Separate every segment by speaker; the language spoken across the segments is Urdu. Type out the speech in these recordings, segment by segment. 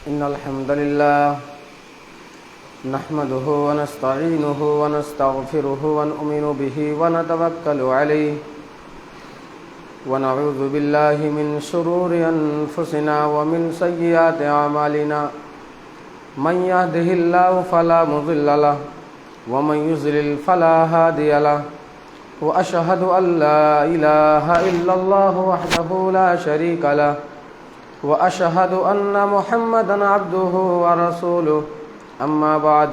Speaker 1: إن الحمد لله نحمده ونستعينه ونستغفره ونؤمن به ونتوكل عليه ونعوذ بالله من شرور أنفسنا ومن سيئات أعمالنا من يهده الله فلا مضل له ومن يضلل فلا هادي له وأشهد أن لا إله إلا الله وحده لا شريك له وأشهد أن محمدًا عبده ورسوله أما بعد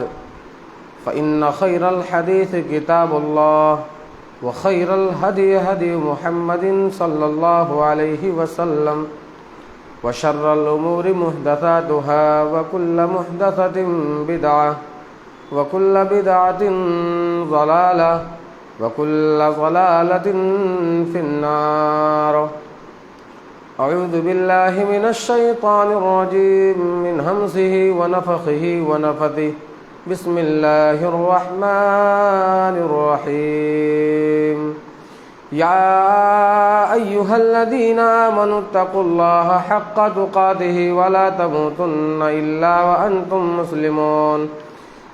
Speaker 1: فإن خير الحديث كتاب الله وخير الهدي هدي محمد صلى الله عليه وسلم وشر الأمور محدثاتها وكل محدثة بدعة وكل بدعة ضلالة وكل ضلالة في النار. أعوذ بالله من الشيطان الرجيم من همزه ونفخه ونفثه. بسم الله الرحمن الرحيم. يا أيها الذين آمنوا اتقوا الله حق تقاته ولا تموتن إلا وأنتم مسلمون.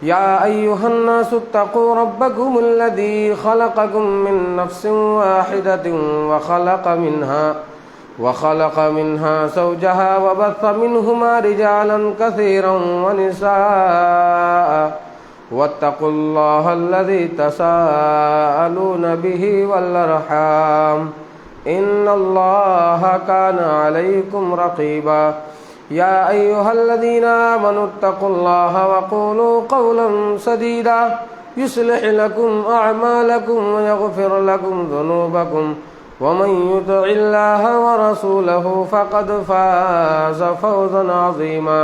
Speaker 1: يا أيها الناس اتقوا ربكم الذي خلقكم من نفس واحدة وخلق منها زوجها وبث منهما رجالا كثيرا ونساء واتقوا الله الذي تساءلون به والأرحام إن الله كان عليكم رقيبا. يا أيها الذين آمنوا اتقوا الله وقولوا قولا سديدا يصلح لكم أعمالكم ويغفر لكم ذنوبكم ومن يطع الله ورسوله فقد فاز فوزا عظيما.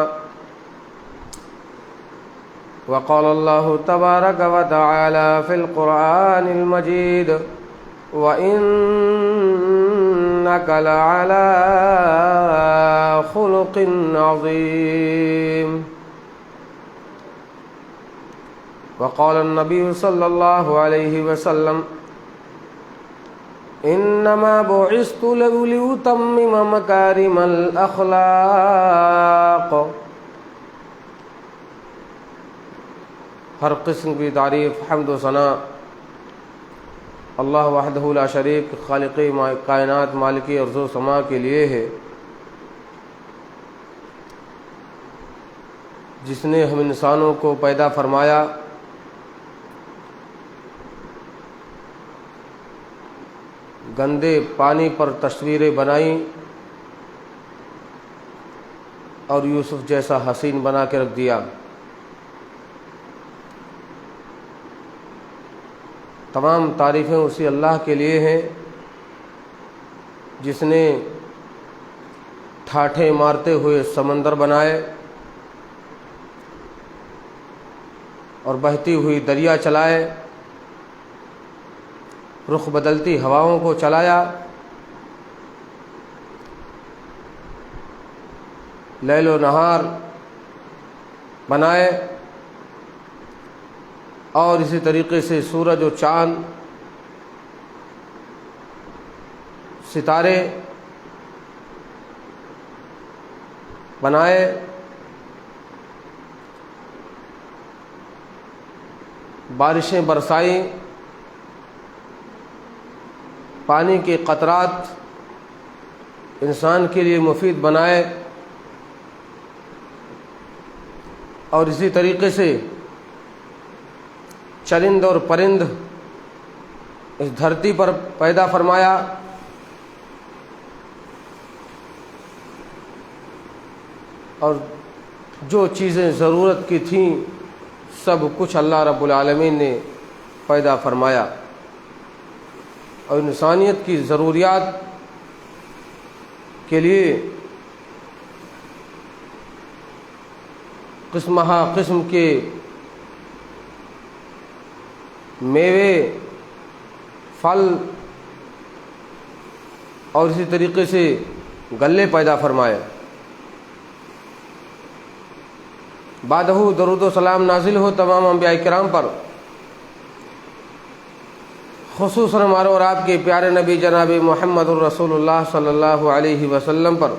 Speaker 1: وقال الله تبارك وتعالى في القرآن المجيد وإنك لعلى خلق عظيم. وقال النبي صلى الله عليه وسلم انما بعثت لأتمم مكارم الاخلاق. ہر قسم کی تعریف حمد و ثنا اللہ وحدہ لا شریک خالق کائنات مالکی ارض و سما کے لیے ہے، جس نے ہم انسانوں کو پیدا فرمایا، گندے پانی پر تصویریں بنائیں اور یوسف جیسا حسین بنا کے رکھ دیا. تمام تعریفیں اسی اللہ کے لیے ہیں جس نے ٹھاٹھے مارتے ہوئے سمندر بنائے اور بہتی ہوئی دریا چلائے، رخ بدلتی ہواؤں کو چلایا، لیل و نہار بنائے، اور اسی طریقے سے سورج و چاند، ستارے بنائے، بارشیں برسائیں، پانی کے قطرات انسان کے لیے مفید بنائے، اور اسی طریقے سے چرند اور پرند اس دھرتی پر پیدا فرمایا، اور جو چیزیں ضرورت کی تھیں سب کچھ اللہ رب العالمین نے پیدا فرمایا، اور انسانیت کی ضروریات کے لیے قسم ہا قسم کے میوے، پھل اور اسی طریقے سے غلے پیدا فرمائے. بعدہ درود و سلام نازل ہو تمام انبیاء کرام پر، خصوصاً ہمارے اور آپ کے پیارے نبی جناب محمد الرسول اللہ صلی اللہ علیہ وسلم پر،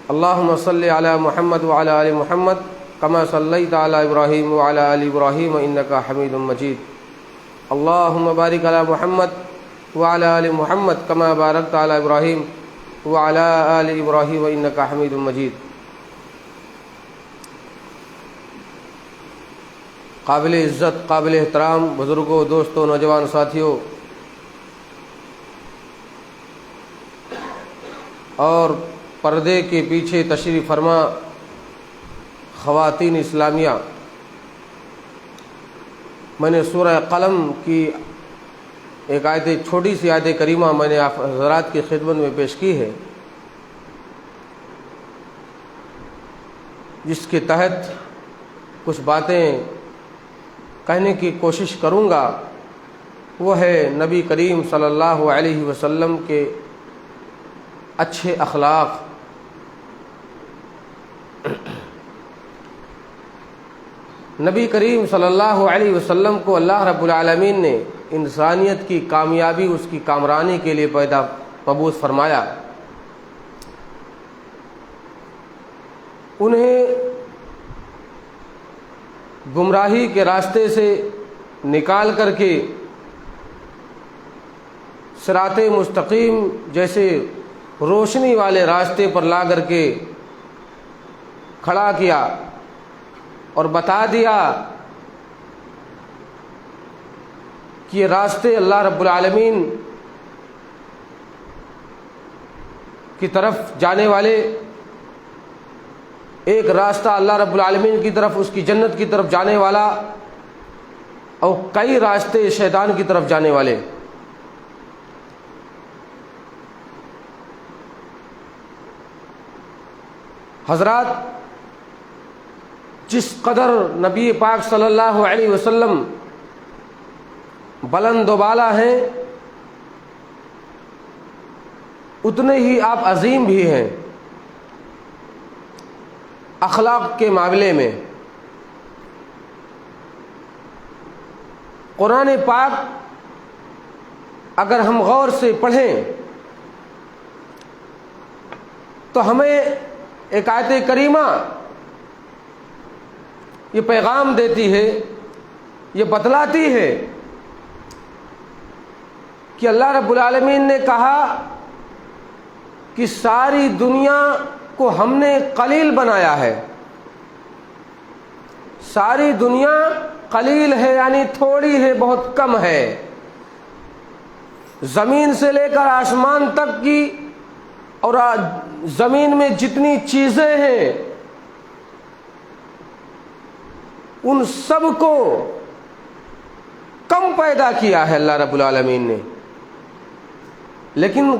Speaker 1: اللهم صل على محمد وعلى آل محمد كما صليت على إبراهيم وعلى آل إبراهيم إنك حميد مجيد. اللهم بارك على محمد وعلى آل محمد كما باركت على إبراهيم وعلى آل إبراهيم إنك حميد مجيد. قابل عزت، قابل احترام بزرگوں، دوستوں، نوجوان ساتھیوں اور پردے کے پیچھے تشریف فرما خواتین اسلامیہ، میں نے سورہ قلم کی ایک چھوٹی سی آیت کریمہ میں نے آپ حضرات کی خدمت میں پیش کی ہے، جس کے تحت کچھ باتیں کہنے کی کوشش کروں گا. وہ ہے نبی کریم صلی اللہ علیہ وسلم کے اچھے اخلاق. نبی کریم صلی اللہ علیہ وسلم کو اللہ رب العالمین نے انسانیت کی کامیابی، اس کی کامرانی کے لیے مبعوث فرمایا. انہیں گمراہی کے راستے سے نکال کر کے صراط مستقیم جیسے روشنی والے راستے پر لا کر کے کھڑا کیا اور بتا دیا کہ یہ راستے اللہ رب العالمین کی طرف جانے والے، ایک راستہ اللہ رب العالمین کی طرف، اس کی جنت کی طرف جانے والا، اور کئی راستے شیطان کی طرف جانے والے. حضرات، جس قدر نبی پاک صلی اللہ علیہ وسلم بلند و بالا ہیں، اتنے ہی آپ عظیم بھی ہیں اخلاق کے معاملے میں. قرآن پاک اگر ہم غور سے پڑھیں تو ہمیں ایک آیت کریمہ یہ پیغام دیتی ہے، یہ بتلاتی ہے کہ اللہ رب العالمین نے کہا کہ ساری دنیا کو ہم نے قلیل بنایا ہے. ساری دنیا قلیل ہے یعنی تھوڑی ہے، بہت کم ہے. زمین سے لے کر آسمان تک کی اور زمین میں جتنی چیزیں ہیں ان سب کو کم پیدا کیا ہے اللہ رب العالمین نے. لیکن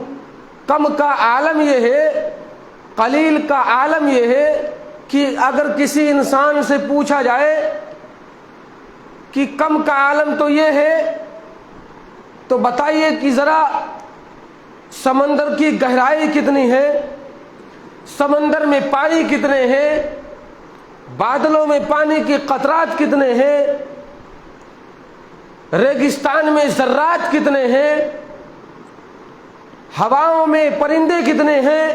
Speaker 1: کم کا عالم یہ ہے، قلیل کا عالم یہ ہے کہ اگر کسی انسان سے پوچھا جائے کہ کم کا عالم تو یہ ہے، تو بتائیے کہ ذرا سمندر کی گہرائی کتنی ہے، سمندر میں پانی کتنے ہیں، بادلوں میں پانی کے قطرات کتنے ہیں، ریگستان میں ذرات کتنے ہیں، ہواؤں میں پرندے کتنے ہیں،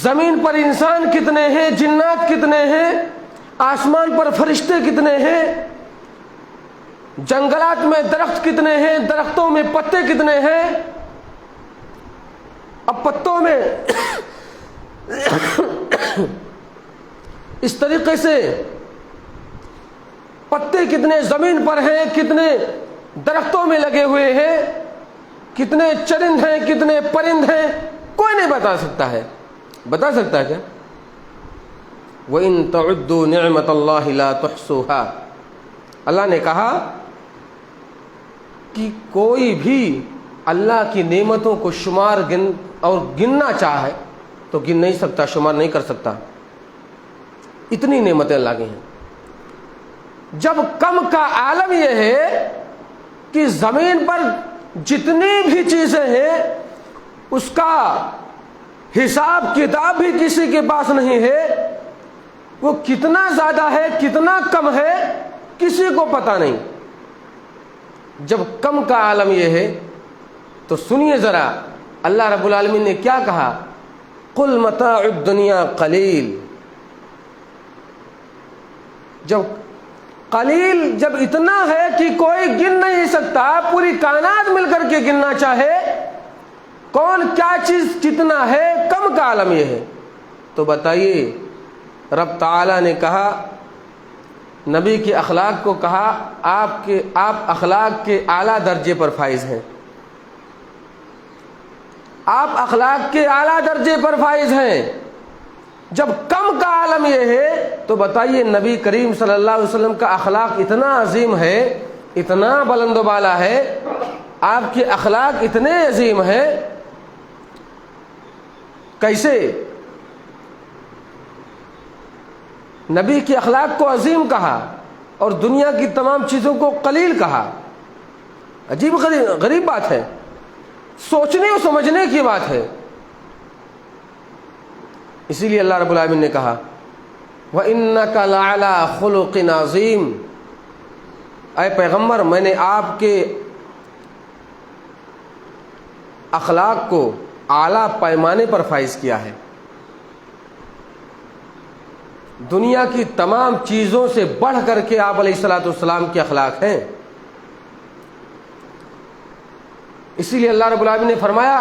Speaker 1: زمین پر انسان کتنے ہیں، جنات کتنے ہیں، آسمان پر فرشتے کتنے ہیں، جنگلات میں درخت کتنے ہیں، درختوں میں پتے کتنے ہیں. اب پتوں میں اس طریقے سے پتے کتنے زمین پر ہیں، کتنے درختوں میں لگے ہوئے ہیں، کتنے چرند ہیں، کتنے پرند ہیں، کوئی نہیں بتا سکتا ہے. بتا سکتا ہے کیا؟ وَإِن تَعُدُّوا نِعْمَةَ اللَّهِ لَا تُحْصُوهَا. اللہ نے کہا کہ کوئی بھی اللہ کی نعمتوں کو گننا چاہے تو گن نہیں سکتا، شمار نہیں کر سکتا. اتنی نعمتیں اللہ کی ہیں. جب کم کا عالم یہ ہے کہ زمین پر جتنی بھی چیزیں ہیں اس کا حساب کتاب بھی کسی کے پاس نہیں ہے، وہ کتنا زیادہ ہے کتنا کم ہے کسی کو پتہ نہیں. جب کم کا عالم یہ ہے تو سنیے ذرا اللہ رب العالمین نے کیا کہا قل متاع الدنیا قلیل، جب اتنا ہے کہ کوئی گن نہیں سکتا، پوری کائنات مل کر کے گننا چاہے کون کیا چیز کتنا ہے، کم کا عالم یہ ہے، تو بتائیے رب تعالی نے کہا، نبی کے اخلاق کو کہا آپ اخلاق کے اعلیٰ درجے پر فائز ہیں، آپ اخلاق کے اعلیٰ درجے پر فائز ہیں، جب کم کا عالم یہ ہے تو بتائیے نبی کریم صلی اللہ علیہ وسلم کا اخلاق اتنا عظیم ہے، اتنا بلند و بالا ہے، آپ کے اخلاق اتنے عظیم ہیں، کیسے نبی کے اخلاق کو عظیم کہا اور دنیا کی تمام چیزوں کو قلیل کہا؟ عجیب غریب بات ہے، سوچنے اور سمجھنے کی بات ہے۔ اسی لیے اللہ رب العالمین نے کہا وَإِنَّكَ لَعَلَىٰ خُلُقٍ عَظِيمٍ، اے پیغمبر میں نے آپ کے اخلاق کو اعلیٰ پیمانے پر فائز کیا ہے، دنیا کی تمام چیزوں سے بڑھ کر کے آپ علیہ الصلوۃ والسلام کے اخلاق ہیں۔ اسی لیے اللہ رب العالمین نے فرمایا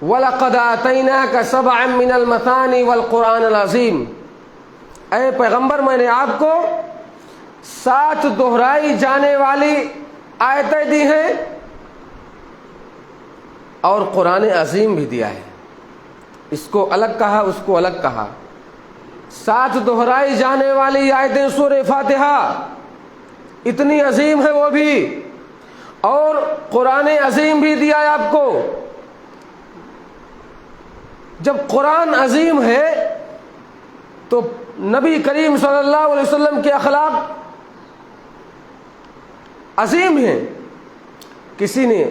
Speaker 1: وَلَقَدْ آتَيْنَاكَ سَبْعًا مِّنَ الْمَثَانِ وَالْقُرْآنِ الْعَظِيمِ، اے پیغمبر میں نے آپ کو 7 دہرائی جانے والی آیتیں دی ہیں اور قرآن عظیم بھی دیا ہے، اس کو الگ کہا اس کو الگ کہا، 7 دہرائی جانے والی آیتیں سورہ فاتحہ اتنی عظیم ہے وہ بھی، اور قرآن عظیم بھی دیا ہے آپ کو۔ جب قرآن عظیم ہے تو نبی کریم صلی اللہ علیہ وسلم کے اخلاق عظیم ہیں۔ کسی نے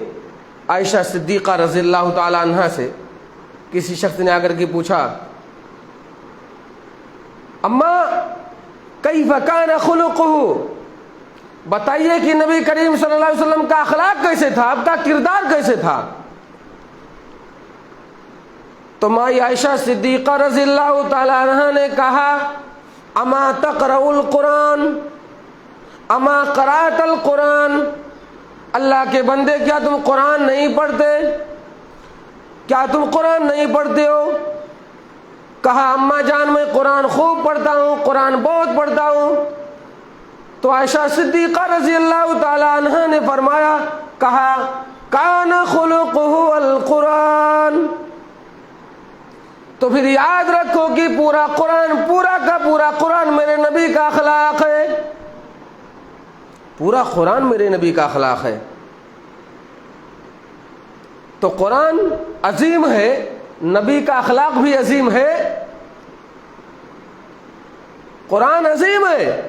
Speaker 1: عائشہ صدیقہ رضی اللہ تعالی عنہا سے کسی شخص نے آ کر کے پوچھا اما کیف کان خلقہ، بتائیے کہ نبی کریم صلی اللہ علیہ وسلم کا اخلاق کیسے تھا، آپ کا کردار کیسے تھا؟ تو مائی عائشہ صدیقہ رضی اللہ تعالی عنہا نے کہا اما تقرأ القرآن اما قرأت القرآن، اللہ کے بندے کیا تم قرآن نہیں پڑھتے، کیا تم قرآن نہیں پڑھتے ہو؟ کہا اماں جان میں قرآن خوب پڑھتا ہوں، قرآن بہت پڑھتا ہوں۔ تو عائشہ صدیقہ رضی اللہ تعالی عنہا نے فرمایا، کہا کان خلقہ القرآن، تو پھر یاد رکھو کہ پورا قرآن، پورا کا پورا قرآن میرے نبی کا اخلاق ہے، پورا قرآن میرے نبی کا اخلاق ہے۔ تو قرآن عظیم ہے، نبی کا اخلاق بھی عظیم ہے، قرآن عظیم ہے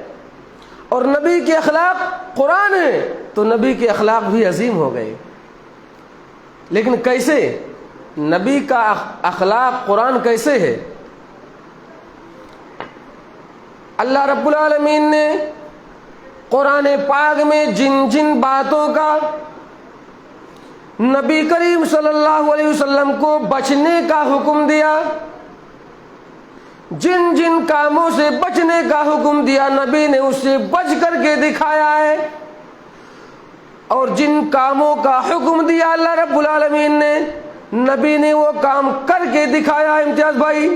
Speaker 1: اور نبی کے اخلاق قرآن ہے، تو نبی کے اخلاق بھی عظیم ہو گئے۔ لیکن کیسے؟ نبی کا اخلاق قرآن کیسے ہے؟ اللہ رب العالمین نے قرآن پاک میں جن جن باتوں کا نبی کریم صلی اللہ علیہ وسلم کو بچنے کا حکم دیا، جن جن کاموں سے بچنے کا حکم دیا نبی نے اس سے بچ کر کے دکھایا ہے، اور جن کاموں کا حکم دیا اللہ رب العالمین نے نبی نے وہ کام کر کے دکھایا۔ امتیاز بھائی،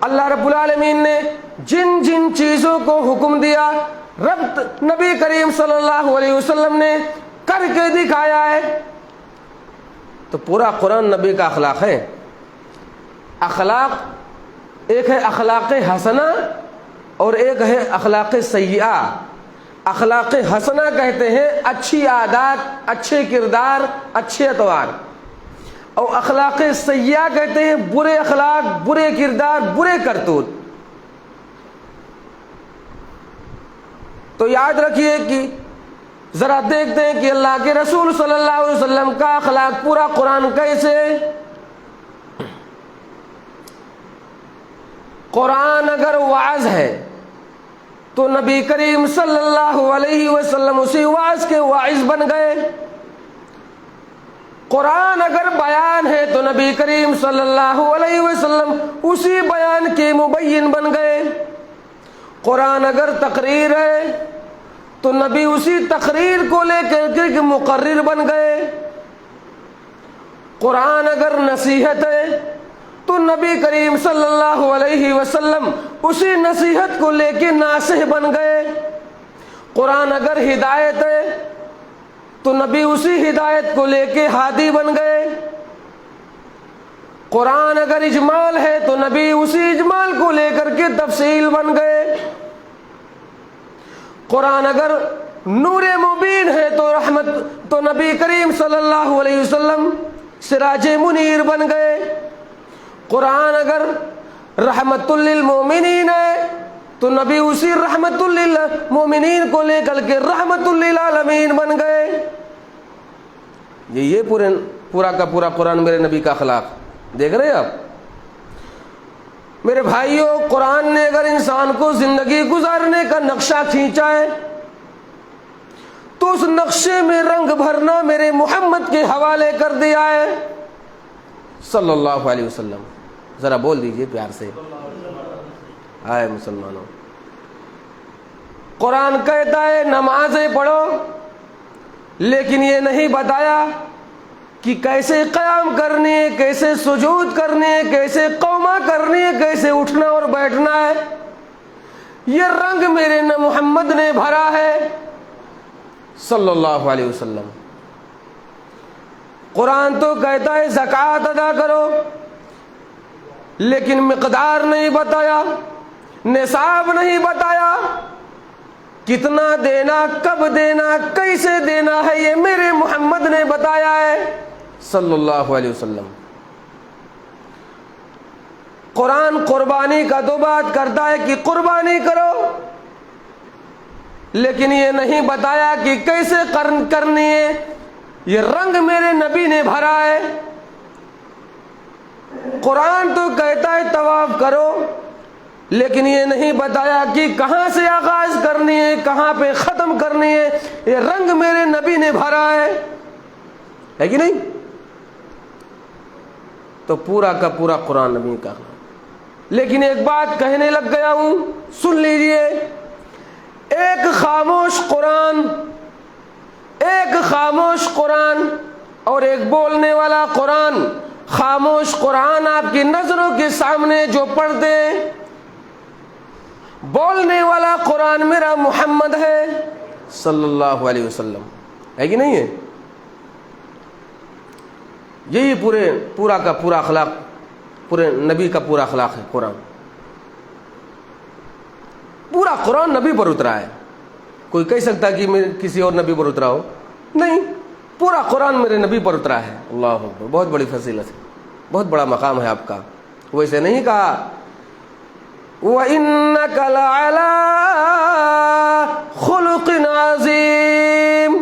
Speaker 1: اللہ رب العالمین نے جن جن چیزوں کو حکم دیا نبی کریم صلی اللہ علیہ وسلم نے کر کے دکھایا ہے، تو پورا قرآن نبی کا اخلاق ہے۔ اخلاق ایک ہے اخلاق حسنہ اور ایک ہے اخلاق سیئہ۔ اخلاق حسنہ کہتے ہیں اچھی عادات، اچھے کردار، اچھے اطوار، اور اخلاق سیئہ کہتے ہیں برے اخلاق، برے کردار، برے کرتوت۔ تو یاد رکھیے کہ ذرا دیکھتے ہیں کہ اللہ کے رسول صلی اللہ علیہ وسلم کا اخلاق پورا قرآن کیسے۔ قرآن اگر واعظ ہے تو نبی کریم صلی اللہ علیہ وسلم اسی واعظ کے واعظ بن گئے۔ قرآن اگر بیان ہے تو نبی کریم صلی اللہ علیہ وسلم اسی بیان کے مبین بن گئے. قرآن اگر تقریر ہے تو نبی اسی تقریر کو لے کر کے مقرر بن گئے. قرآن اگر نصیحت ہے تو نبی کریم صلی اللہ علیہ وسلم اسی نصیحت کو لے کے ناصح بن گئے. قرآن اگر ہدایت ہے تو نبی اسی ہدایت کو لے کے ہادی بن گئے. قرآن اگر اجمال ہے تو نبی اسی اجمال کو لے کر کے تفصیل بن گئے. قرآن اگر نور مبین ہے تو نبی کریم صلی اللہ علیہ وسلم سراج منیر بن گئے. قرآن اگر رحمت للمومنین ہے تو نبی اسی رحمت للمومنین کو لے کر کے رحمت للعالمین بن گئے. یہ پورا کا پورا قرآن میرے نبی کا اخلاق. دیکھ رہے ہیں آپ میرے بھائیوں، قرآن نے اگر انسان کو زندگی گزارنے کا نقشہ کھینچا ہے تو اس نقشے میں رنگ بھرنا میرے محمد کے حوالے کر دیا ہے صلی اللہ علیہ وسلم. ذرا بول دیجئے پیار سے، آئے مسلمانوں. قرآن کہتا ہے نمازیں پڑھو، لیکن یہ نہیں بتایا کہ کیسے قیام کرنی ہے، کیسے سجود کرنی ہے، کیسے قوما کرنی ہے، کیسے اٹھنا اور بیٹھنا ہے. یہ رنگ میرے محمد نے بھرا ہے صلی اللہ علیہ وسلم. قرآن تو کہتا ہے زکوٰۃ ادا کرو، لیکن مقدار نہیں بتایا، نصاب نہیں بتایا، کتنا دینا، کب دینا، کیسے دینا ہے، یہ میرے محمد نے بتایا ہے صلی اللہ علیہ وسلم. قرآن قربانی کا تو بات کرتا ہے کہ قربانی کرو، لیکن یہ نہیں بتایا کہ کیسے کرنی ہے. یہ رنگ میرے نبی نے بھرا ہے. قرآن تو کہتا ہے طواف کرو، لیکن یہ نہیں بتایا کہ کہاں سے آغاز کرنی ہے، کہاں پہ ختم کرنی ہے. یہ رنگ میرے نبی نے بھرا ہے کہ نہیں؟ تو پورا کا پورا قرآن نبی کا. لیکن ایک بات کہنے لگ گیا ہوں، سن لیجئے. ایک خاموش قرآن اور ایک بولنے والا قرآن. خاموش قرآن آپ کی نظروں کے سامنے جو پڑھتے ہیں، بولنے والا قرآن میرا محمد ہے صلی اللہ علیہ وسلم. ہے کہ نہیں ہے؟ یہی پورا کا پورا اخلاق، پورے نبی کا پورا اخلاق ہے قرآن. پورا قرآن نبی پر اترا ہے. کوئی کہہ سکتا کہ کسی اور نبی پر اترا ہو؟ نہیں، پورا قرآن میرے نبی پر اترا ہے. اللہ اکبر، بہت بڑی فضیلت ہے، بہت بڑا مقام ہے آپ کا. ویسے نہیں کہا وَإِنَّكَ لَعَلَىٰ خُلُقٍ عَظِيمٍ.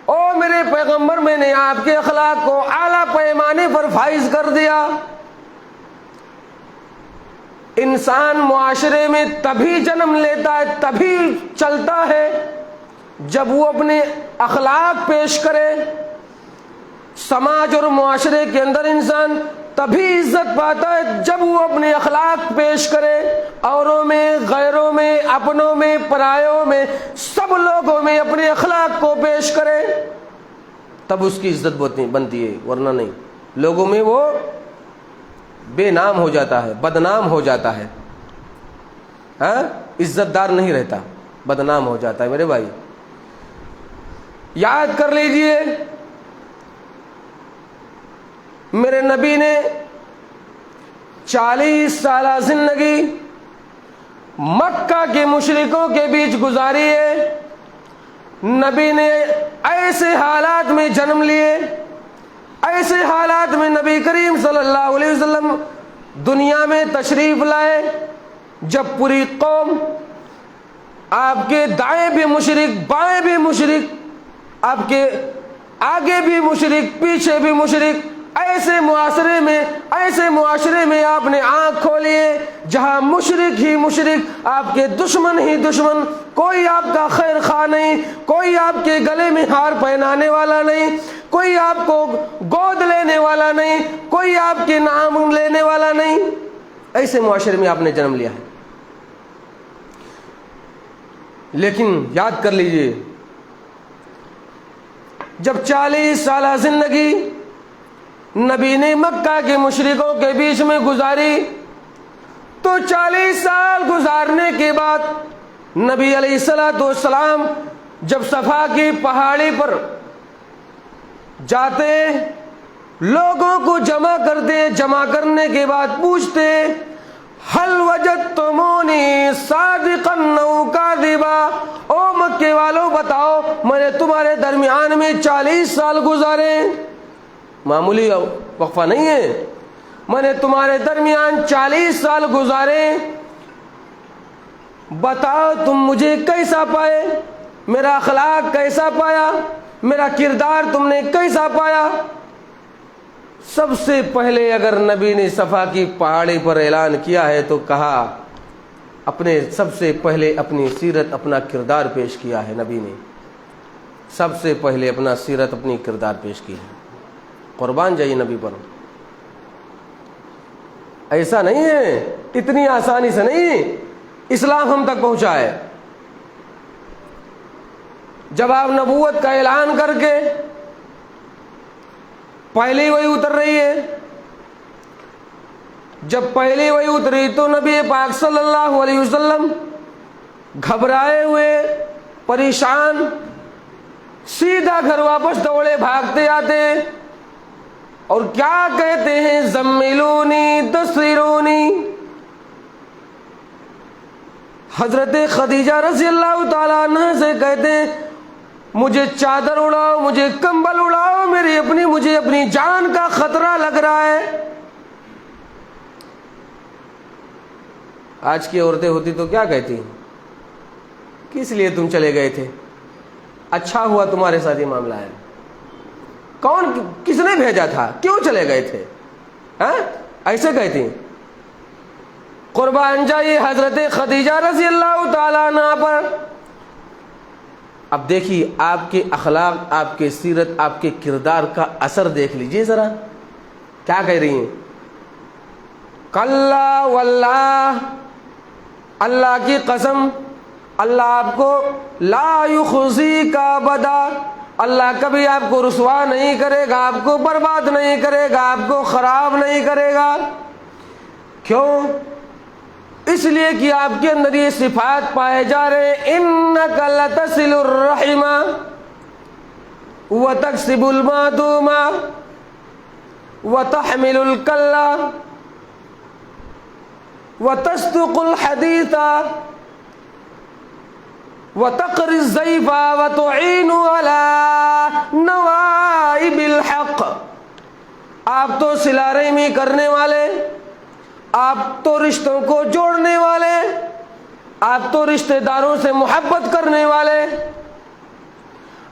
Speaker 1: او میرے پیغمبر، میں نے آپ کے اخلاق کو اعلیٰ پیمانے پر فائز کر دیا. انسان معاشرے میں تبھی جنم لیتا ہے، تبھی چلتا ہے جب وہ اپنے اخلاق پیش کرے. سماج اور معاشرے کے اندر انسان تبھی عزت پاتا ہے جب وہ اپنے اخلاق پیش کرے. اوروں میں، غیروں میں، اپنوں میں، پرایوں میں، سب لوگوں میں اپنے اخلاق کو پیش کرے، تب اس کی عزت بنتی ہے. ورنہ نہیں، لوگوں میں وہ بے نام ہو جاتا ہے، بدنام ہو جاتا ہے. ہاں، عزت دار نہیں رہتا، بدنام ہو جاتا ہے. میرے بھائی یاد کر لیجئے، میرے نبی نے 40 سالہ زندگی مکہ کے مشرکوں کے بیچ گزاری ہے. نبی نے ایسے حالات میں جنم لیے، ایسے حالات میں نبی کریم صلی اللہ علیہ وسلم دنیا میں تشریف لائے جب پوری قوم، آپ کے دائیں بھی مشرک، بائیں بھی مشرک، آپ کے آگے بھی مشرک، پیچھے بھی مشرک. ایسے معاشرے میں آپ نے آنکھ کھولی ہے جہاں مشرک ہی مشرک، آپ کے دشمن ہی دشمن، کوئی آپ کا خیر خواہ نہیں، کوئی آپ کے گلے میں ہار پہنانے والا نہیں، کوئی آپ کو گود لینے والا نہیں، کوئی آپ کے نام لینے والا نہیں. ایسے معاشرے میں آپ نے جنم لیا ہے. لیکن یاد کر لیجئے، جب 40 سالہ زندگی نبی نے مکہ کے مشرکوں کے بیچ میں گزاری، تو 40 سال گزارنے کے بعد نبی علیہ الصلوۃ والسلام جب صفا کی پہاڑی پر جاتے، لوگوں کو جمع کرتے، جمع کرنے کے بعد پوچھتے حل وجدتمونی صادقا او کاذبا، او مکے والوں بتاؤ میں نے تمہارے درمیان میں 40 سال گزارے، معمولی وقفہ نہیں ہے، میں نے تمہارے درمیان 40 سال گزارے، بتاؤ تم مجھے کیسا پائے، میرا اخلاق کیسا پایا، میرا کردار تم نے کیسا پایا. سب سے پہلے اگر نبی نے صفا کی پہاڑی پر اعلان کیا ہے تو کہا، اپنے سب سے پہلے اپنی سیرت، اپنا کردار پیش کیا ہے. نبی نے سب سے پہلے اپنا سیرت، اپنی کردار پیش کی ہے. قربان جائیے نبی پر. ایسا نہیں ہے، اتنی آسانی سے نہیں اسلام ہم تک پہنچا ہے. جب آپ نبوت کا اعلان کر کے پہلی وحی اتر رہی ہے، جب پہلی وحی اتری تو نبی پاک صلی اللہ علیہ وسلم گھبرائے ہوئے، پریشان، سیدھا گھر واپس دوڑے بھاگتے آتے اور کیا کہتے ہیں، زملونی دثرونی. حضرت خدیجہ رضی اللہ تعالیٰ عنہ سے کہتے ہیں مجھے چادر اڑاؤ، مجھے کمبل اڑاؤ، مجھے اپنی جان کا خطرہ لگ رہا ہے. آج کی عورتیں ہوتی تو کیا کہتی، کس لیے تم چلے گئے تھے، اچھا ہوا تمہارے ساتھ یہ معاملہ ہے، کس نے بھیجا تھا، کیوں چلے گئے تھے، ایسے کہتی. قربان جائیے حضرت خدیجہ رضی اللہ تعالیٰ عنہ پر. اب دیکھیے آپ کے اخلاق، آپ کے سیرت، آپ کے کردار کا اثر دیکھ لیجئے ذرا. کیا کہہ رہی ہیں، کلا واللہ، اللہ کی قسم، اللہ آپ کو لا یخزیک ابدا، اللہ کبھی آپ کو رسوا نہیں کرے گا، آپ کو برباد نہیں کرے گا، آپ کو خراب نہیں کرے گا. کیوں؟ اس لیے کہ آپ کے اندر یہ صفات پائے جا رہے ہیں، انک لتصل الرحم وتکسب المعدوم وتحمل الکل وتصدق الحدیث وتقری الضیف وتعین علی نوائب الحق. آپ تو صلہ رحمی کرنے والے، آپ تو رشتوں کو جوڑنے والے، آپ تو رشتہ داروں سے محبت کرنے والے،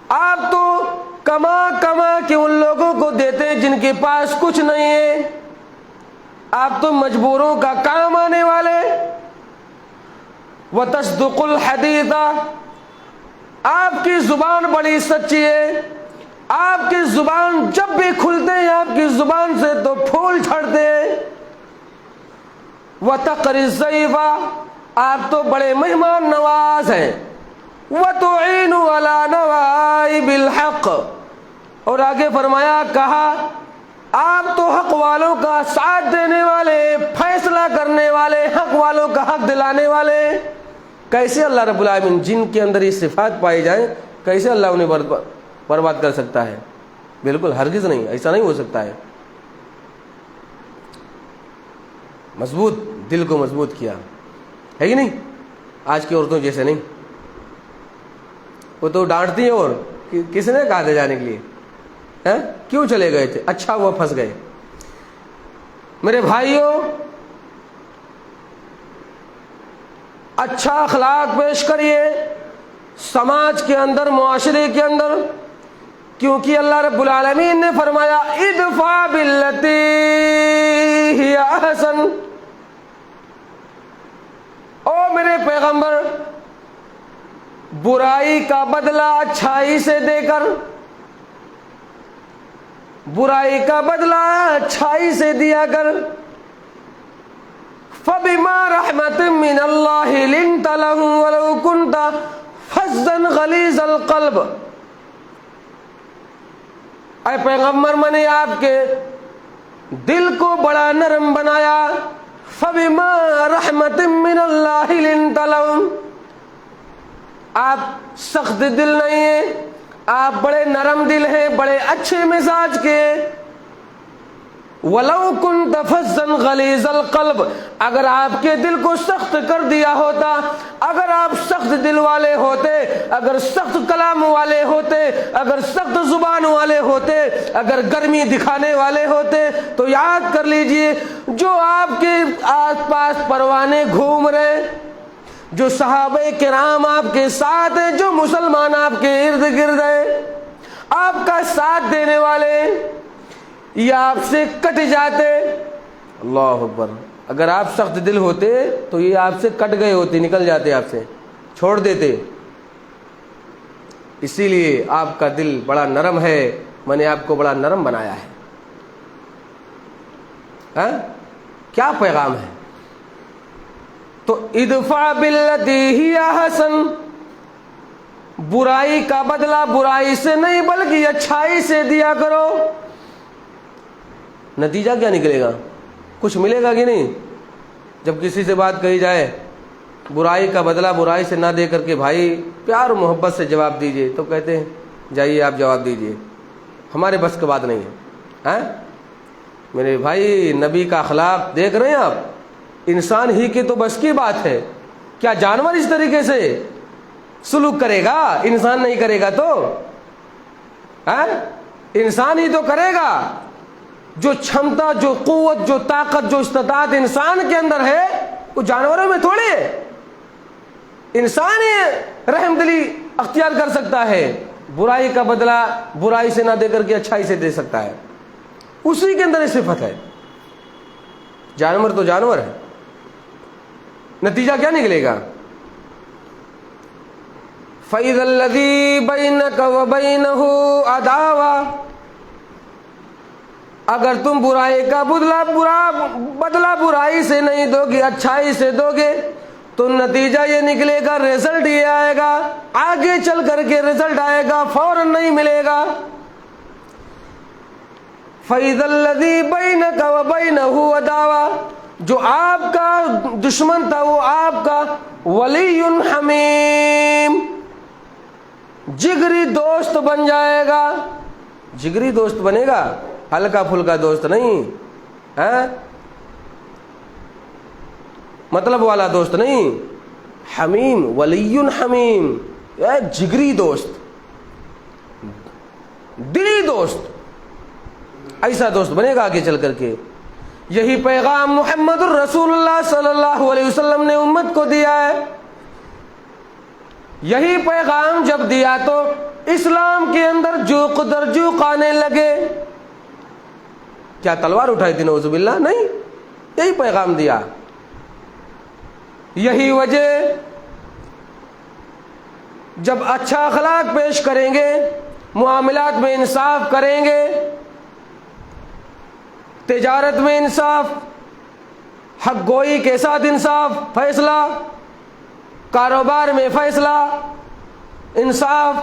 Speaker 1: آپ تو کما کے ان لوگوں کو دیتے ہیں جن کے پاس کچھ نہیں ہے، آپ تو مجبوروں کا کام آنے والے. وتصدق الحدیث، آپ کی زبان بڑی سچی ہے، آپ کی زبان جب بھی کھلتے ہیں آپ کی زبان سے تو پھول جھڑتے ہیں. وتقری الضیف، آپ تو بڑے مہمان نواز ہیں. وتعین علی نوائب الحق، اور آگے فرمایا، کہا آپ تو حق والوں کا ساتھ دینے والے، فیصلہ کرنے والے، حق والوں کا حق دلانے والے. کیسے اللہ رب العالمین جن کے اندر یہ صفات پائی جائیں، کیسے اللہ انہیں برباد کر سکتا ہے؟ بالکل ہرگز نہیں، ایسا نہیں ہو سکتا ہے. مضبوط دل کو مضبوط کیا ہے کہ نہیں؟ آج کی عورتوں جیسے نہیں، وہ تو ڈانٹتی ہیں، اور کس نے کہا تھا جانے کے لیے، کیوں چلے گئے تھے، اچھا ہوا پھنس گئے. میرے بھائیوں، اچھا اخلاق پیش کریے سماج کے اندر، معاشرے کے اندر، کیونکہ اللہ رب العالمین نے فرمایا ادفع باللتی ہی احسن. او میرے پیغمبر، برائی کا بدلہ اچھائی سے دے کر، برائی کا بدلہ اچھائی سے دیا کر. فَبِمَا رَحْمَةٍ مِّنَ اللَّهِ لِنْتَ لَهُمْ وَلَوْ كُنْتَ فَظًّا غَلِيظَ الْقَلْبِ. اے پیغمبر میں نے آپ کے دل کو بڑا نرم بنایا. فَبِمَا رَحْمَةٍ مِّنَ اللَّهِ لِنْتَ لَهُمْ. آپ سخت دل نہیں ہیں, آپ بڑے نرم دل ہیں, بڑے اچھے مزاج کے. وَلَوْ كُنْتَ فَظًّا غَلِيظَ الْقَلْبِ. اگر آپ کے دل کو سخت کر دیا ہوتا, اگر آپ سخت دل والے ہوتے, اگر سخت کلام والے ہوتے, اگر سخت زبان والے ہوتے, اگر گرمی دکھانے والے ہوتے, تو یاد کر لیجئے جو آپ کے آس پاس پروانے گھوم رہے, جو صحابہ کرام آپ کے ساتھ ہیں, جو مسلمان آپ کے ارد گرد ہیں, آپ کا ساتھ دینے والے, یہ آپ سے کٹ جاتے. اللہ اکبر. اگر آپ سخت دل ہوتے تو یہ آپ سے کٹ گئے ہوتے, نکل جاتے, آپ سے چھوڑ دیتے. اسی لیے آپ کا دل بڑا نرم ہے, میں نے آپ کو بڑا نرم بنایا ہے. کیا پیغام ہے؟ تو ادفع باللتی ہی احسن. برائی کا بدلہ برائی سے نہیں بلکہ اچھائی سے دیا کرو. نتیجہ کیا نکلے گا؟ کچھ ملے گا کہ نہیں؟ جب کسی سے بات کہی جائے برائی کا بدلہ برائی سے نہ دے کر کے بھائی پیار و محبت سے جواب دیجئے, تو کہتے ہیں جائیے آپ جواب دیجئے, ہمارے بس کی بات نہیں ہے. میرے بھائی نبی کا اخلاق دیکھ رہے ہیں آپ, انسان ہی کی تو بس کی بات ہے. کیا جانور اس طریقے سے سلوک کرے گا؟ انسان نہیں کرے گا تو انسان ہی تو کرے گا. جو چھمتا, جو قوت, جو طاقت, جو استطاعت انسان کے اندر ہے وہ جانوروں میں تھوڑی ہے. انسان ہی رحم دلی اختیار کر سکتا ہے, برائی کا بدلہ برائی سے نہ دے کر کے اچھائی سے دے سکتا ہے. اسی کے اندر یہ صفت ہے. جانور تو جانور ہے. نتیجہ کیا نکلے گا؟ فَإِذَا الَّذِي بَيْنَكَ وَبَيْنَهُ عَدَاوَةٌ. اگر تم برائی کا بدلہ برائی سے نہیں دو گے, اچھائی سے دو گے, تو نتیجہ یہ نکلے گا, رزلٹ یہ آئے گا, آگے چل کر کے رزلٹ آئے گا, فوراً نہیں ملے گا. فَإِذَا الَّذِي بَيْنَكَ وَبَيْنَهُ عَدَاوَةٌ. جو آپ کا دشمن تھا وہ آپ کا ولی حمیم, جگری دوست بن جائے گا. جگری دوست بنے گا, ہلکا پھلکا دوست نہیں, مطلب والا دوست نہیں. حمیم, ولی حمیم, جگری دوست, دلی دوست, ایسا دوست بنے گا آگے چل کر کے. یہی پیغام محمد الرسول اللہ صلی اللہ علیہ وسلم نے امت کو دیا ہے. یہی پیغام جب دیا تو اسلام کے اندر جوق در جوق آنے لگے. کیا تلوار اٹھائی تھی؟ نعوذ باللہ, نہیں, یہی پیغام دیا. یہی وجہ جب اچھا اخلاق پیش کریں گے, معاملات میں انصاف کریں گے, تجارت میں انصاف, حق گوئی کے ساتھ انصاف, فیصلہ, کاروبار میں فیصلہ, انصاف,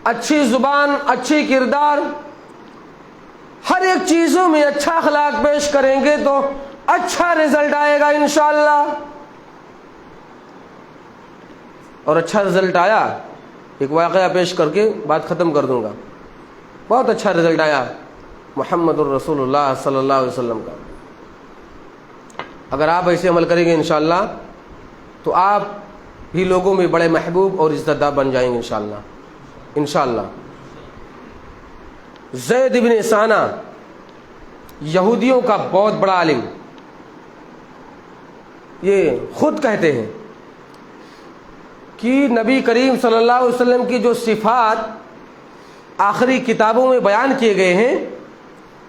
Speaker 1: اچھی زبان, اچھی کردار, ہر ایک چیزوں میں اچھا اخلاق پیش کریں گے تو اچھا رزلٹ آئے گا انشاءاللہ. اور اچھا رزلٹ آیا, ایک واقعہ پیش کر کے بات ختم کر دوں گا. بہت اچھا رزلٹ آیا محمد الرسول اللہ صلی اللہ علیہ وسلم کا. اگر آپ ایسے عمل کریں گے انشاءاللہ تو آپ بھی لوگوں میں بڑے محبوب اور عزت دار بن جائیں گے انشاءاللہ. انشاءاللہ. زید بن ثانہ یہودیوں کا بہت بڑا عالم, یہ خود کہتے ہیں کہ نبی کریم صلی اللہ علیہ وسلم کی جو صفات آخری کتابوں میں بیان کیے گئے ہیں,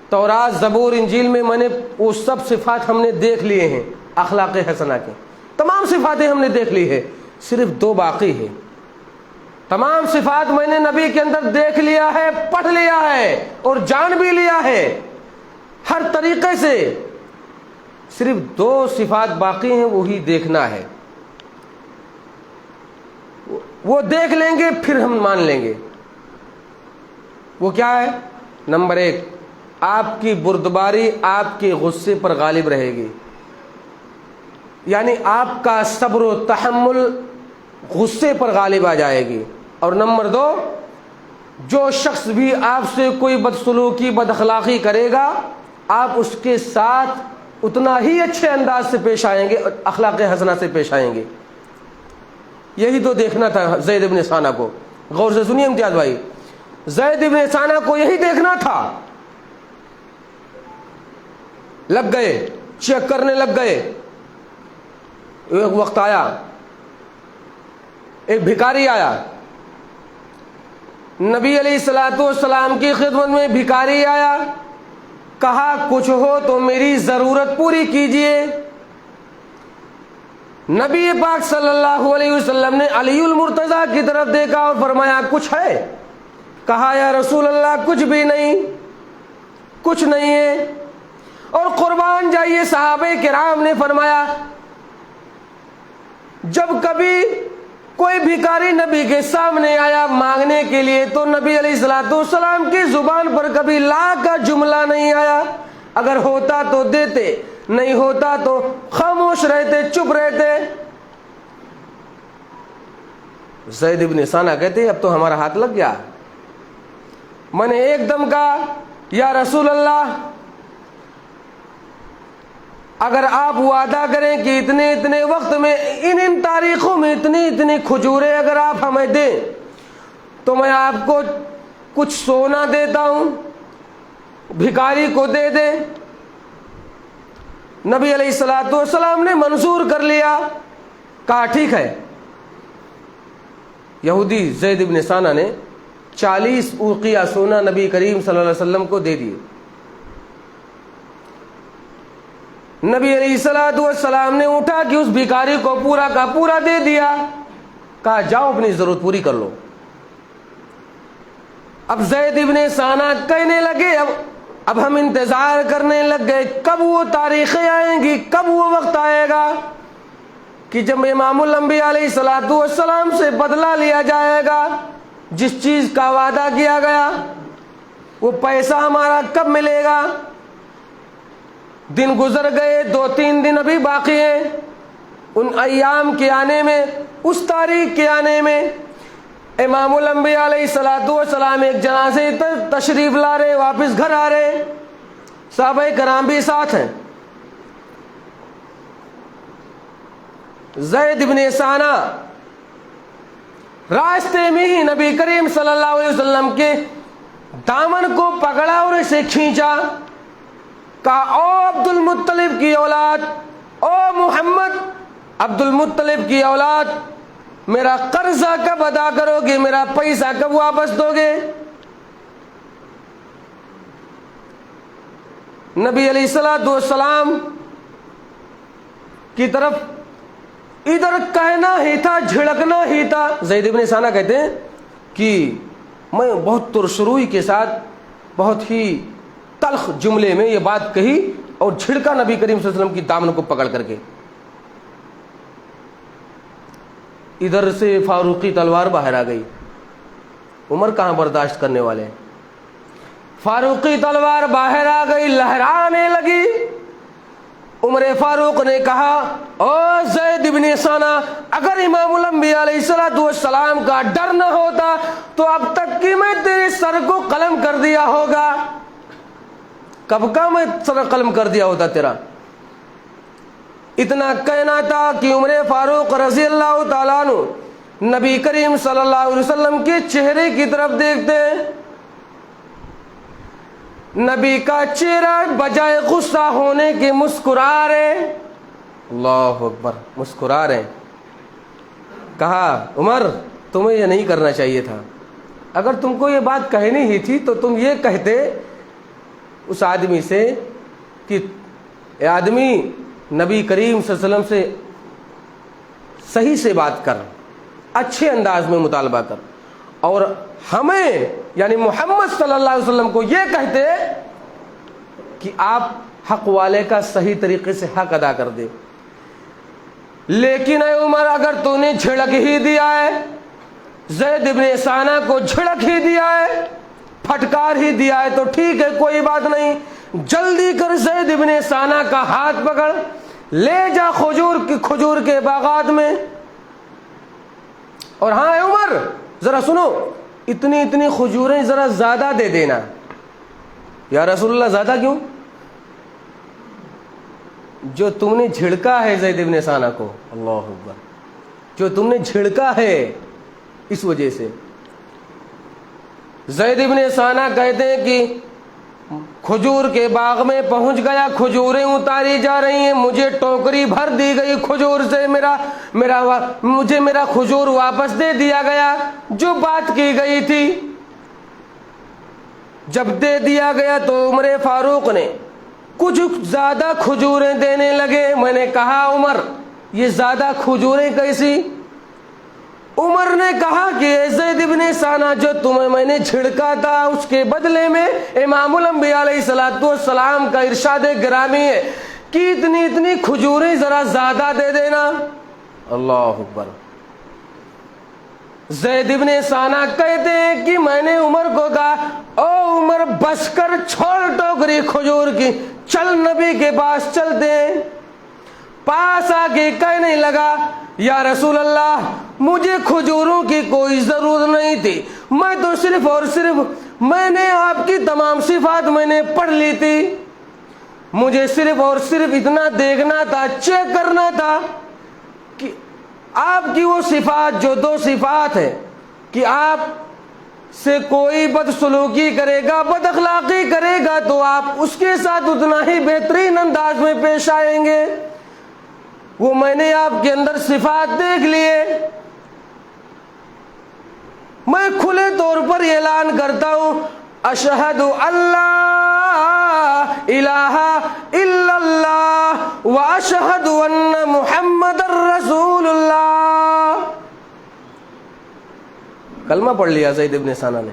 Speaker 1: تورات, زبور, انجیل میں نے وہ سب صفات ہم نے دیکھ لیے ہیں. اخلاق حسنہ کے تمام صفاتیں ہم نے دیکھ لی ہے, صرف 2 باقی ہے. تمام صفات میں نے نبی کے اندر دیکھ لیا ہے، پڑھ لیا ہے اور جان بھی لیا ہے ہر طریقے سے، صرف 2 صفات باقی ہیں، وہی دیکھنا ہے، وہ دیکھ لیں گے پھر ہم مان لیں گے۔ وہ کیا ہے؟ نمبر 1، آپ کی بردباری آپ کے غصے پر غالب رہے گی، یعنی آپ کا صبر و تحمل غصے پر غالب آ جائے گی۔ اور نمبر 2، جو شخص بھی آپ سے کوئی بدسلوکی بد اخلاقی کرے گا، آپ اس کے ساتھ اتنا ہی اچھے انداز سے پیش آئیں گے، اخلاق حسنہ سے پیش آئیں گے۔ یہی تو دیکھنا تھا زید بن ثانہ کو۔ غور سے سنیے امتیاز بھائی، زید بن ثانہ کو یہی دیکھنا تھا۔ لگ گئے، چیک کرنے لگ گئے۔ ایک وقت آیا، ایک بھکاری آیا، نبی علیہ الصلوۃ والسلام کی خدمت میں بھکاری آیا، کہا کچھ ہو تو میری ضرورت پوری کیجئے۔ نبی پاک صلی اللہ علیہ وسلم نے علی المرتضیٰ کی طرف دیکھا اور فرمایا کچھ ہے؟ کہا یا رسول اللہ کچھ بھی نہیں، کچھ نہیں ہے۔ اور قربان جائیے صحابہ کرام نے فرمایا جب کبھی کوئی بھکاری نبی کے سامنے آیا مانگنے کے لیے تو نبی علیہ الصلوۃ والسلام کی زبان پر کبھی لا کا جملہ نہیں آیا، اگر ہوتا تو دیتے، نہیں ہوتا تو خاموش رہتے، چپ رہتے۔ زید بن ثانہ کہتے اب تو ہمارا ہاتھ لگ گیا، میں نے ایک دم کہا یا رسول اللہ اگر آپ وعدہ کریں کہ اتنے اتنے وقت میں ان تاریخوں میں اتنی کھجوریں اگر آپ ہمیں دیں تو میں آپ کو کچھ سونا دیتا ہوں، بھکاری کو دے دیں۔ نبی علیہ الصلوۃ والسلام نے منظور کر لیا، کہا ٹھیک ہے۔ یہودی زید بن ثانہ نے 40 اوقیہ سونا نبی کریم صلی اللہ علیہ وسلم کو دے دیے۔ نبی علیہ الصلوۃ والسلام نے اٹھا کہ اس بھکاری کو پورا کا پورا دے دیا، کہا جاؤ اپنی ضرورت پوری کر لو۔ اب زید بن ثانہ کہنے لگے اب ہم انتظار کرنے لگ گئے کب وہ تاریخیں آئیں گی، کب وہ وقت آئے گا کہ جب امام الانبیاء علیہ الصلوۃ والسلام سے بدلہ لیا جائے گا، جس چیز کا وعدہ کیا گیا وہ پیسہ ہمارا کب ملے گا۔ دن گزر گئے، 2-3 دن ابھی باقی ہیں، ان ایام کے آنے میں، اس تاریخ کے آنے میں امام الانبیاء علیہ الصلوۃ والسلام ایک جنازے تشریف لا رہے، واپس گھر آ رہے، صحابہ کرام بھی ساتھ ہیں۔ زید بن ثانہ راستے میں ہی نبی کریم صلی اللہ علیہ وسلم کے دامن کو پکڑا اور اسے کھینچا، کہا او عبد المطلب کی اولاد، او محمد عبد المطلب کی اولاد، میرا قرضہ کب ادا کرو گے، میرا پیسہ کب واپس دو گے۔ نبی علیہ الصلوۃ والسلام کی طرف ادھر کہنا ہی تھا، جھڑکنا ہی تھا۔ زید بن ثانہ کہتے ہیں کہ میں بہت ترشروئی کے ساتھ بہت ہی تلخ جملے میں یہ بات کہی اور جھڑکا نبی کریم صلی اللہ علیہ وسلم کی دامن کو پکڑ کر کے۔ ادھر سے فاروقی تلوار باہر آ گئی، عمر کہاں برداشت کرنے والے، فاروقی تلوار باہر آ گئی، لہرانے لگی۔ عمر فاروق نے کہا او زید بن ثانہ اگر امام الانبیاء علیہ الصلوۃ والسلام کا ڈر نہ ہوتا تو اب تک کہ میں تیرے سر کو قلم کر دیا ہوگا، کب کا میں سر قلم کر دیا ہوتا تیرا۔ اتنا کہنا تھا کہ عمر فاروق رضی اللہ تعالیٰ عنہ نبی کریم صلی اللہ علیہ وسلم کے چہرے کی طرف دیکھتے ہیں، نبی کا چہرہ بجائے غصہ ہونے کے مسکرا رہے، اللہ اکبر، مسکرا رہے۔ کہا عمر تمہیں یہ نہیں کرنا چاہیے تھا، اگر تم کو یہ بات کہنی ہی تھی تو تم یہ کہتے اس آدمی سے کہ اے آدمی نبی کریم صلی اللہ علیہ وسلم سے صحیح سے بات کر، اچھے انداز میں مطالبہ کر۔ اور ہمیں یعنی محمد صلی اللہ علیہ وسلم کو یہ کہتے کہ آپ حق والے کا صحیح طریقے سے حق ادا کر دے. لیکن اے عمر اگر تو نے جھڑک ہی دیا ہے, زید ابن ثانہ کو جھڑک ہی دیا ہے, پھٹکار ہی دیا ہے تو ٹھیک ہے, کوئی بات نہیں, جلدی کر زید ابن ثانہ کا ہاتھ پکڑ لے جا کھجور کے باغات میں. اور ہاں اے عمر ذرا سنو, اتنی کھجوریں ذرا زیادہ دے دینا. یا رسول اللہ زیادہ کیوں؟ جو تم نے جھڑکا ہے زید ابن ثانہ کو, اللہ اکبر, جو تم نے جھڑکا ہے اس وجہ سے. زید ابن ثانہ کہتے ہیں کہ کھجور کے باغ میں پہنچ گیا, کھجوریں اتاری جا رہی ہیں, مجھے ٹوکری بھر دی گئی کھجور سے, مجھے میرا کھجور واپس دے دیا گیا جو بات کی گئی تھی. جب دے دیا گیا تو عمر فاروق نے کچھ زیادہ کھجوریں دینے لگے. میں نے کہا عمر یہ زیادہ کھجوریں کیسی؟ عمر نے کہا کہ زید ابن ثانہ جو تمہیں میں نے جھڑکا تھا اس کے بدلے میں امام الانبیاء علیہ الصلوۃ والسلام کا ارشاد گرامی ہے کہ اتنی کھجوریں ذرا زیادہ دے دینا. اللہ اکبر. زید ابن ثانہ کہتے ہیں کہ میں نے عمر کو کہا او عمر بس کر, چھوڑ ٹوکری کھجور کی, چل نبی کے پاس چلتے ہیں. پاس آ کے کہنے لگا یا رسول اللہ مجھے کھجوروں کی کوئی ضرورت نہیں تھی, میں تو صرف اور صرف میں نے آپ کی تمام صفات میں نے پڑھ لی تھی, مجھے صرف اور صرف اتنا دیکھنا تھا, چیک کرنا تھا کہ آپ کی وہ صفات جو 2 صفات ہیں کہ آپ سے کوئی بدسلوکی کرے گا, بد اخلاقی کرے گا تو آپ اس کے ساتھ اتنا ہی بہترین انداز میں پیش آئیں گے, وہ میں نے آپ کے اندر صفات دیکھ لیے. میں کھلے طور پر اعلان کرتا ہوں اشہد اللہ الہ الا اللہ واشہد ان محمد رسول اللہ. کلمہ پڑھ لیا زید ابن ثانہ نے,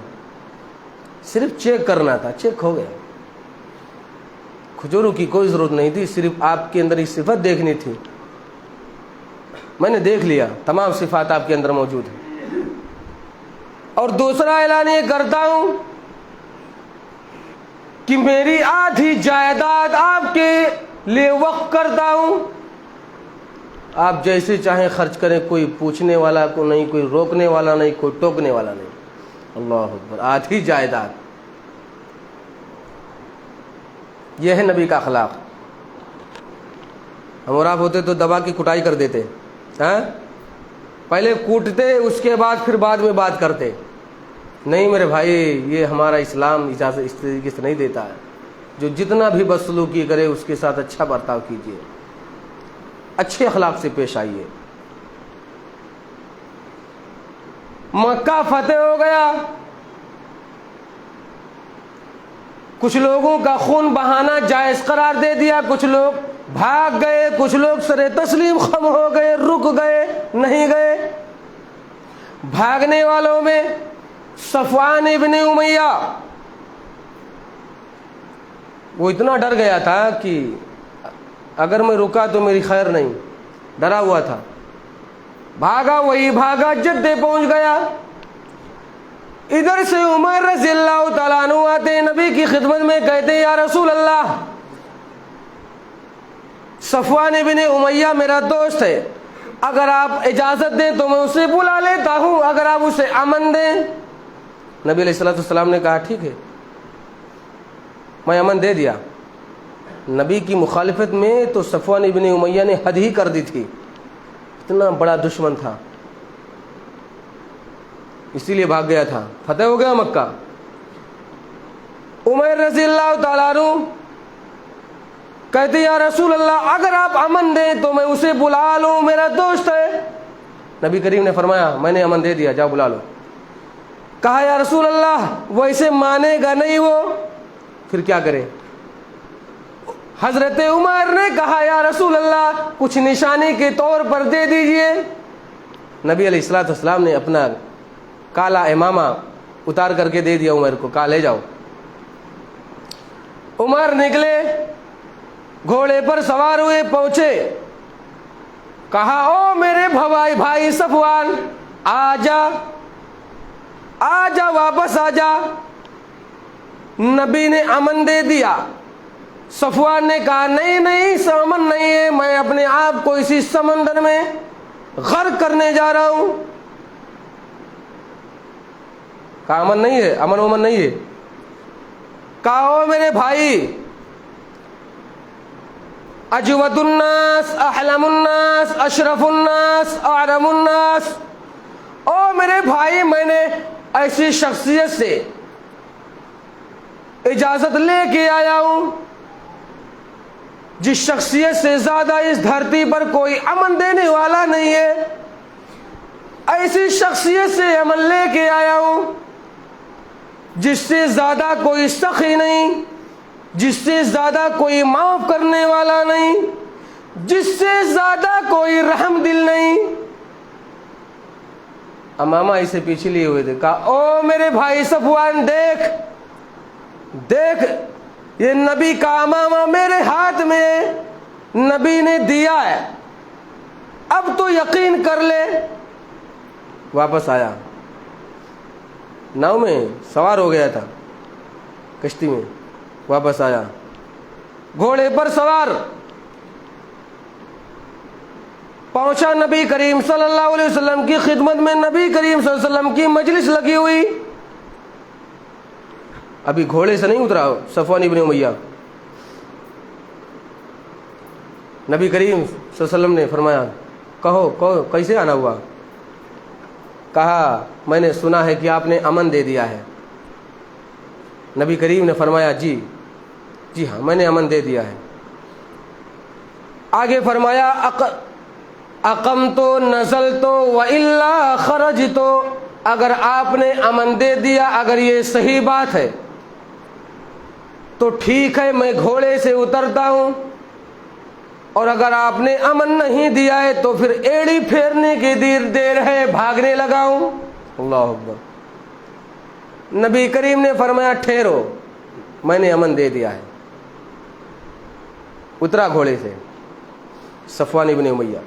Speaker 1: صرف چیک کرنا تھا, چیک ہو گیا. کھجوروں کی کوئی ضرورت نہیں تھی, صرف آپ کے اندر یہ صفت دیکھنی تھی. میں نے دیکھ لیا, تمام صفات آپ کے اندر موجود ہیں. اور دوسرا اعلان یہ کرتا ہوں کہ میری آدھی جائیداد آپ کے لیے وقف کرتا ہوں, آپ جیسے چاہیں خرچ کریں, کوئی پوچھنے والا کو نہیں, کوئی روکنے والا نہیں, کوئی ٹوکنے والا نہیں. اللہ اکبر. آدھی جائیداد, یہ ہے نبی کا اخلاق. ہم اور آپ ہوتے تو دبا کی کٹائی کر دیتے, پہلے کوٹتے اس کے بعد پھر بعد میں بات کرتے. نہیں میرے بھائی, یہ ہمارا اسلام اجازت اس طریقے سے نہیں دیتا ہے. جو جتنا بھی بدسلوکی کرے اس کے ساتھ اچھا برتاؤ کیجیے, اچھے اخلاق سے پیش آئیے. مکہ فتح ہو گیا, کچھ لوگوں کا خون بہانا جائز قرار دے دیا, کچھ لوگ بھاگ گئے, کچھ لوگ سر تسلیم خم ہو گئے, رک گئے, نہیں گئے. بھاگنے والوں میں صفوان ابن امیہ, وہ اتنا ڈر گیا تھا کہ اگر میں رکا تو میری خیر نہیں, ڈرا ہوا تھا. بھاگا, وہی بھاگا, جدے پہنچ گیا. ادھر سے عمر رضی اللہ تعالیٰ عنہ آتے, نبی کی خدمت میں کہتے یا رسول اللہ صفوان ابن امیہ میرا دوست ہے, اگر آپ اجازت دیں تو میں اسے بلا لیتا ہوں, اگر آپ اسے امن دیں. نبی علیہ الصلوۃ والسلام نے کہا ٹھیک ہے, میں امن دے دیا. نبی کی مخالفت میں تو صفوان ابن امیہ نے حد ہی کر دی تھی, اتنا بڑا دشمن تھا, اسی لیے بھاگ گیا تھا. فتح ہو گیا مکہ. عمر رضی اللہ تعالیٰ عنہ کہتے یا رسول اللہ اگر آپ امن دیں تو میں اسے بلا لوں, میرا دوست ہے. نبی کریم نے فرمایا میں نے امن دے دیا, جاؤ بلا لو. کہا یا رسول اللہ وہ اسے مانے گا نہیں, وہ پھر کیا کرے؟ حضرت عمر نے کہا یا رسول اللہ کچھ نشانی کے طور پر دے دیجئے. نبی علیہ الصلوۃ والسلام نے اپنا کالا امامہ اتار کر کے دے دیا عمر کو، کہا لے جاؤ۔ عمر نکلے، گھوڑے پر سوار ہوئے، پہنچے، کہا او میرے بھائی صفوان، آ جا واپس آ جا۔ نبی نے امن دے دیا۔ صفوان نے کہا نہیں امن نہیں ہے، میں اپنے آپ کو اسی سمندر میں غرق کرنے جا رہا ہوں۔ کہا امن نہیں ہے، امن نہیں ہے۔ کہا او میرے بھائی، اجود الناس، احلم الناس، اشرف الناس، اعلم الناس، او میرے بھائی، میں نے ایسی شخصیت سے اجازت لے کے آیا ہوں جس شخصیت سے زیادہ اس دھرتی پر کوئی امن دینے والا نہیں ہے، ایسی شخصیت سے امن لے کے آیا ہوں جس سے زیادہ کوئی سخی نہیں، جس سے زیادہ کوئی معاف کرنے والا نہیں، جس سے زیادہ کوئی رحم دل نہیں۔ امامہ اسے پیچھے لیے ہوئے تھے، کہا او میرے بھائی صفوان، دیکھ یہ نبی کا امامہ میرے ہاتھ میں نبی نے دیا ہے، اب تو یقین کر لے۔ واپس آیا، ناؤ میں سوار ہو گیا تھا، کشتی میں واپس آیا، گھوڑے پر سوار پہنچا نبی کریم صلی اللہ علیہ وسلم کی خدمت میں۔ نبی کریم صلی اللہ علیہ وسلم کی مجلس لگی ہوئی، ابھی گھوڑے سے نہیں اترا صفوان ابن امیہ۔ نبی کریم صلی اللہ علیہ وسلم نے فرمایا کہو کیسے آنا ہوا؟ کہا میں نے سنا ہے کہ آپ نے امن دے دیا ہے۔ نبی کریم نے فرمایا جی ہاں میں نے امن دے دیا ہے۔ آگے فرمایا اقم تو نزل تو وَإِلَّا خرج تو، اگر آپ نے امن دے دیا، اگر یہ صحیح بات ہے تو ٹھیک ہے، میں گھوڑے سے اترتا ہوں، اور اگر آپ نے امن نہیں دیا ہے تو پھر ایڑی پھیرنے کی دیر ہے، بھاگنے لگا ہوں۔ اللہ اکبر۔ نبی کریم نے فرمایا ٹھہرو، میں نے امن دے دیا ہے۔ اترا گھوڑے سے صفوان ابن امیہ،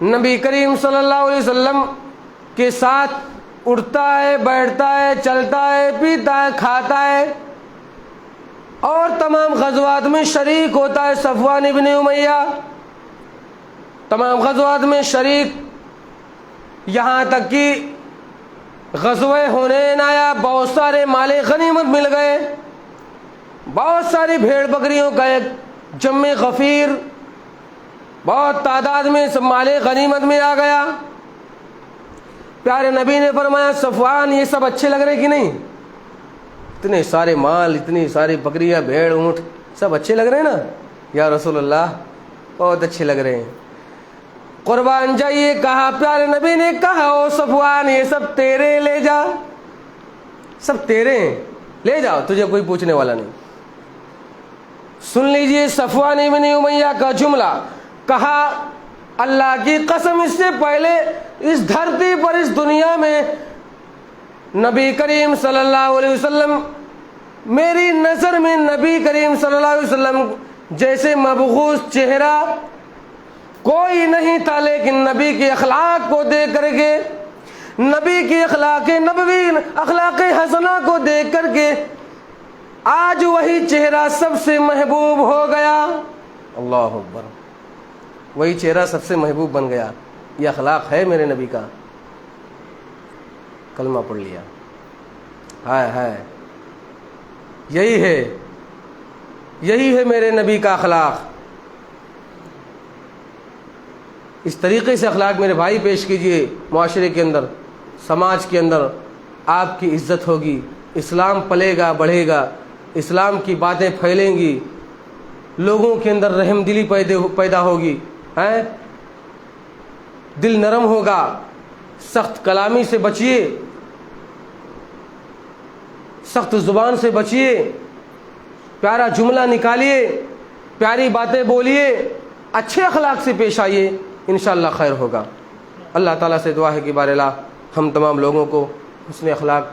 Speaker 1: نبی کریم صلی اللہ علیہ وسلم کے ساتھ اٹھتا ہے، بیٹھتا ہے، چلتا ہے، پیتا ہے، کھاتا ہے، اور تمام غزوات میں شریک ہوتا ہے۔ صفوان ابن امیہ تمام غزوات میں شریک، یہاں تک کہ غزوہ حنین آیا، بہت سارے مال غنیمت مل گئے، بہت ساری بھیڑ بکریوں کا ایک جمع غفیر، بہت تعداد میں سب مال غنیمت میں آ گیا۔ پیارے نبی نے فرمایا صفوان یہ سب اچھے لگ رہے کہ نہیں؟ اتنے سارے مال، اتنی ساری بکریاں، بھیڑ، اونٹ، سب اچھے لگ رہے ہیں نا؟ یا رسول اللہ بہت اچھے لگ رہے ہیں، قربان جائیے۔ کہا پیارے نبی نے کہا او صفوان یہ سب تیرے، لے جا، سب تیرے ہیں، لے جاؤ، تجھے کوئی پوچھنے والا نہیں۔ سن لیجئے صفوان ابن امیہ کا جملہ، کہا اللہ کی قسم اس سے پہلے اس دھرتی پر، اس دنیا میں نبی کریم صلی اللہ علیہ وسلم، میری نظر میں نبی کریم صلی اللہ علیہ وسلم جیسے مبغوث چہرہ کوئی نہیں تھا، لیکن نبی کے اخلاق کو دیکھ کر کے، نبی کی اخلاق نبوی، اخلاق حسنہ کو دیکھ کر کے آج وہی چہرہ سب سے محبوب ہو گیا۔ اللہ اکبر، وہی چہرہ سب سے محبوب بن گیا۔ یہ اخلاق ہے میرے نبی کا۔ کلمہ پڑھ لیا، ہائے یہی ہے میرے نبی کا اخلاق۔ اس طریقے سے اخلاق میرے بھائی پیش کیجئے، معاشرے کے اندر، سماج کے اندر آپ کی عزت ہوگی، اسلام پلے گا، بڑھے گا، اسلام کی باتیں پھیلیں گی، لوگوں کے اندر رحم دلی پیدا ہوگی، دل نرم ہوگا۔ سخت کلامی سے بچیے، سخت زبان سے بچیے، پیارا جملہ نکالیے، پیاری باتیں بولیے، اچھے اخلاق سے پیش آئیے، انشاءاللہ خیر ہوگا۔ اللہ تعالیٰ سے دعا ہے کہ بار اللہ ہم تمام لوگوں کو حسن اخلاق